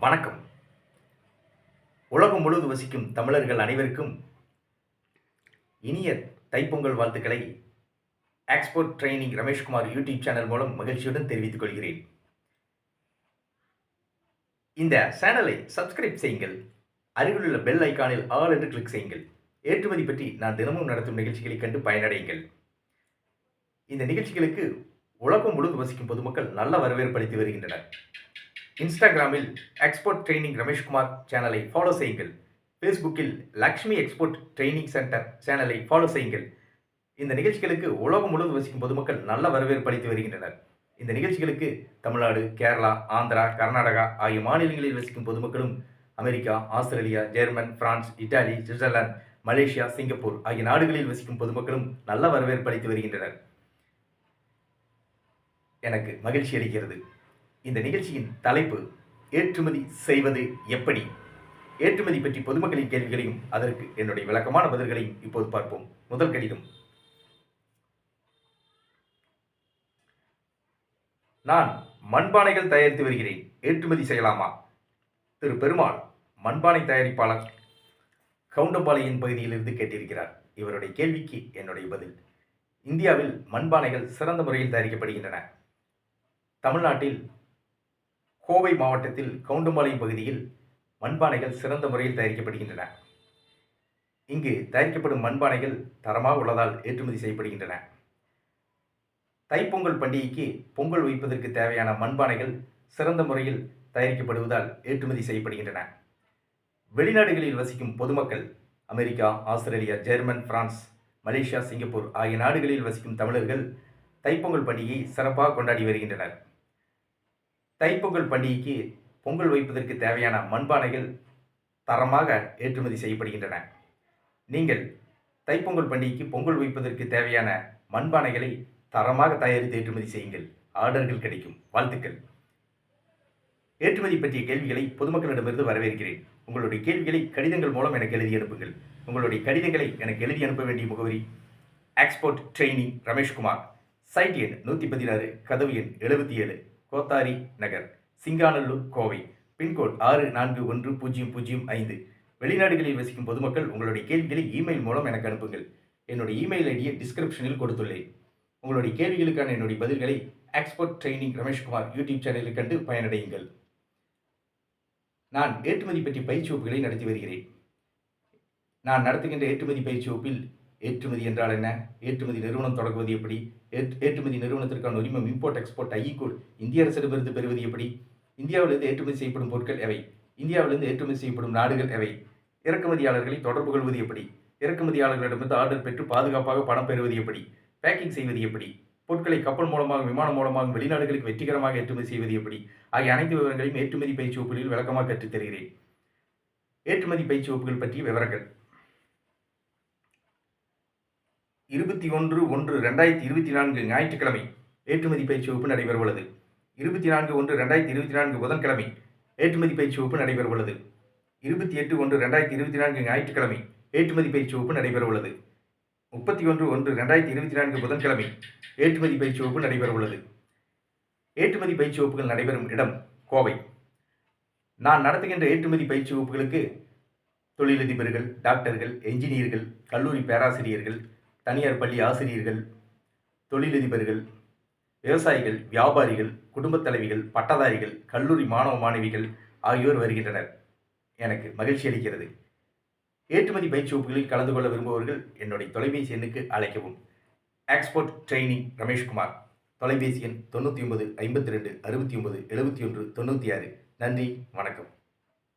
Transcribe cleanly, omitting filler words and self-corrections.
வணக்கம். உலகம் முழுவதும் வசிக்கும் தமிழர்கள் அனைவருக்கும் இனிய தைப்பொங்கல் வாழ்த்துக்களை export training Rameshkumar YouTube channel மூலம் மகிழ்ச்சியுடன் தெரிவித்துக் கொள்கிறேன். இந்த சேனலை சப்ஸ்கிரைப் செய்யுங்கள். அருகிலுள்ள பெல் ஐக்கானில் ஆல் என்று கிளிக் செய்யுங்கள். ஏற்றுமதி பற்றி நான் தினமும் நடத்தும் நிகழ்ச்சிகளை கண்டு பயனடையுங்கள். இந்த நிகழ்ச்சிகளுக்கு உலகம் முழுவதும் வசிக்கும் பொதுமக்கள் நல்ல வரவேற்பு அளித்து வருகின்றனர். இன்ஸ்டாகிராமில் எக்ஸ்போர்ட் ட்ரெய்னிங் ரமேஷ்குமார் சேனலை ஃபாலோ செய்யுங்கள். ஃபேஸ்புக்கில் லக்ஷ்மி எக்ஸ்போர்ட் ட்ரெய்னிங் சென்டர் சேனலை ஃபாலோ செய்யுங்கள். இந்த நிகழ்ச்சிகளுக்கு உலகம் முழுவதும் வசிக்கும் பொதுமக்கள் நல்ல வரவேற்பு அளித்து வருகின்றனர். இந்த நிகழ்ச்சிகளுக்கு தமிழ்நாடு, கேரளா, ஆந்திரா, கர்நாடகா ஆகிய மாநிலங்களில் வசிக்கும் பொதுமக்களும் America, Australia, German, France, Italy, Switzerland, Malaysia, Singapore ஆகிய நாடுகளில் வசிக்கும் பொதுமக்களும் நல்ல வரவேற்பு அளித்து வருகின்றனர். எனக்கு மகிழ்ச்சி அளிக்கிறது. இந்த நிகழ்ச்சியின் தலைப்பு ஏற்றுமதி செய்வது எப்படி? ஏற்றுமதி பற்றி பொதுமக்களின் கேள்விகளையும் அதற்கு என்னுடைய விளக்கமான பதில்களையும் இப்போது பார்ப்போம். முதல் கடிதம். நான் மண்பானைகள் தயாரித்து வருகிறேன், ஏற்றுமதி செய்யலாமா? திரு பெருமாள் மண்பானை தயாரிப்பாளர் கவுண்டம்பாளையம் பகுதியிலிருந்து கேட்டிருக்கிறார். இவருடைய கேள்விக்கு என்னுடைய பதில். இந்தியாவில் மண்பானைகள் சிறந்த முறையில் தயாரிக்கப்படுகின்றன. தமிழ்நாட்டில் கோவை மாவட்டத்தில் கவுண்டம்பாளையம் பகுதியில் மண்பானைகள் சிறந்த முறையில் தயாரிக்கப்படுகின்றன. இங்கு தயாரிக்கப்படும் மண்பானைகள் தரமாக உள்ளதால் ஏற்றுமதி செய்யப்படுகின்றன. தைப்பொங்கல் பண்டிகைக்கு பொங்கல் வைப்பதற்கு தேவையான மண்பானைகள் சிறந்த முறையில் தயாரிக்கப்படுவதால் ஏற்றுமதி செய்யப்படுகின்றன. வெளிநாடுகளில் வசிக்கும் பொதுமக்கள் America, Australia, German, France, Malaysia, Singapore ஆகிய நாடுகளில் வசிக்கும் தமிழர்கள் தைப்பொங்கல் பண்டிகையை சிறப்பாக கொண்டாடி வருகின்றனர். தைப்பொங்கல் பண்டிகைக்கு பொங்கல் வைப்பதற்கு தேவையான மண்பானைகள் தரமாக ஏற்றுமதி செய்யப்படுகின்றன. நீங்கள் தைப்பொங்கல் பண்டிகைக்கு பொங்கல் வைப்பதற்கு தேவையான மண்பானைகளை தரமாக தயாரித்து ஏற்றுமதி செய்யுங்கள். ஆர்டர்கள் கிடைக்கும். வாழ்த்துக்கள். ஏற்றுமதி பற்றிய கேள்விகளை பொதுமக்களிடமிருந்து வரவேற்கிறேன். உங்களுடைய கேள்விகளை கடிதங்கள் மூலம் எனக்கு எழுதி அனுப்புங்கள். உங்களுடைய கடிதங்களை எனக்கு எழுதி அனுப்ப வேண்டிய முகவரி எக்ஸ்போர்ட் ட்ரெய்னிங் ரமேஷ்குமார், சைட் எண் 116, கதவு எண் 77, கோத்தாரி நகர், சிங்காநல்லூர், கோவை, பின்கோட் 641005. வெளிநாடுகளில் வசிக்கும் பொதுமக்கள் உங்களுடைய கேள்விகளை இமெயில் மூலம் எனக்கு அனுப்புங்கள். என்னுடைய இமெயில் ஐடியை டிஸ்கிரிப்ஷனில் கொடுத்துள்ளேன். உங்களுடைய கேள்விகளுக்கான என்னுடைய பதில்களை எக்ஸ்போர்ட் ட்ரெய்னிங் ரமேஷ்குமார் யூடியூப் சேனலில் கண்டு பயனடையுங்கள். நான் ஏற்றுமதி பற்றி பயிற்சி வகுப்புகளை நடத்தி வருகிறேன். நான் நடத்துகின்ற ஏற்றுமதி பயிற்சி வகுப்பில் ஏற்றுமதி என்றால் என்ன, ஏற்றுமதி நிறுவனம் தொடங்குவது எப்படி, ஏற்றுமதி நிறுவனத்திற்கான உரிமம் இம்போர்ட் எக்ஸ்போர்ட் ஐ கோட் இந்திய அரசிடமிருந்து பெறுவது எப்படி, இந்தியாவிலிருந்து ஏற்றுமதி செய்யப்படும் பொருட்கள் எவை, இந்தியாவிலிருந்து ஏற்றுமதி செய்யப்படும் நாடுகள் எவை, இறக்குமதியாளர்களை தொடர்பு கொள்வது எப்படி, இறக்குமதியாளர்களிடமிருந்து ஆர்டர் பெற்று பாதுகாப்பாக பணம் பெறுவது எப்படி, பேக்கிங் செய்வது எப்படி, பொருட்களை கப்பல் மூலமாக, விமானம் மூலமாக வெளிநாடுகளுக்கு வெற்றிகரமாக ஏற்றுமதி செய்வது எப்படி ஆகிய அனைத்து விவரங்களையும் ஏற்றுமதி பயிற்சி வகுப்புகளில் விளக்கமாக கற்றுத் தருகிறேன். ஏற்றுமதி பயிற்சி வகுப்புகள் பற்றிய விவரங்கள். 21/1/2024 ஞாயிற்றுக்கிழமை ஏற்றுமதி பயிற்சி வகுப்பு நடைபெறவுள்ளது. 24/1/2024 புதன்கிழமை ஏற்றுமதி பயிற்சி வகுப்பு நடைபெறவுள்ளது. 28/1/2024 ஞாயிற்றுக்கிழமை ஏற்றுமதி பயிற்சி வகுப்பு நடைபெறவுள்ளது. 31/1/2024 புதன்கிழமை ஏற்றுமதி பயிற்சி வகுப்பு நடைபெறவுள்ளது. ஏற்றுமதி பயிற்சி வகுப்புகள் நடைபெறும் இடம் கோவை. நான் நடத்துகின்ற ஏற்றுமதி பயிற்சி வகுப்புகளுக்கு தொழிலதிபர்கள், டாக்டர்கள், என்ஜினியர்கள், கல்லூரி பேராசிரியர்கள், தனியார் பள்ளி ஆசிரியர்கள், தொழிலதிபர்கள், விவசாயிகள், வியாபாரிகள், குடும்பத் தலைவிகள், பட்டதாரிகள், கல்லூரி மாணவ மாணவிகள் ஆகியோர் வருகின்றனர். எனக்கு மகிழ்ச்சி அளிக்கிறது. ஏற்றுமதி பயிற்சி வகுப்புகளில் கலந்து கொள்ள விரும்புபவர்கள் என்னுடைய தொலைபேசி எண்ணுக்கு அழைக்கவும். எக்ஸ்போர்ட் ட்ரெய்னிங் ரமேஷ்குமார், தொலைபேசி எண் 99 52 69 71 96. நன்றி, வணக்கம்.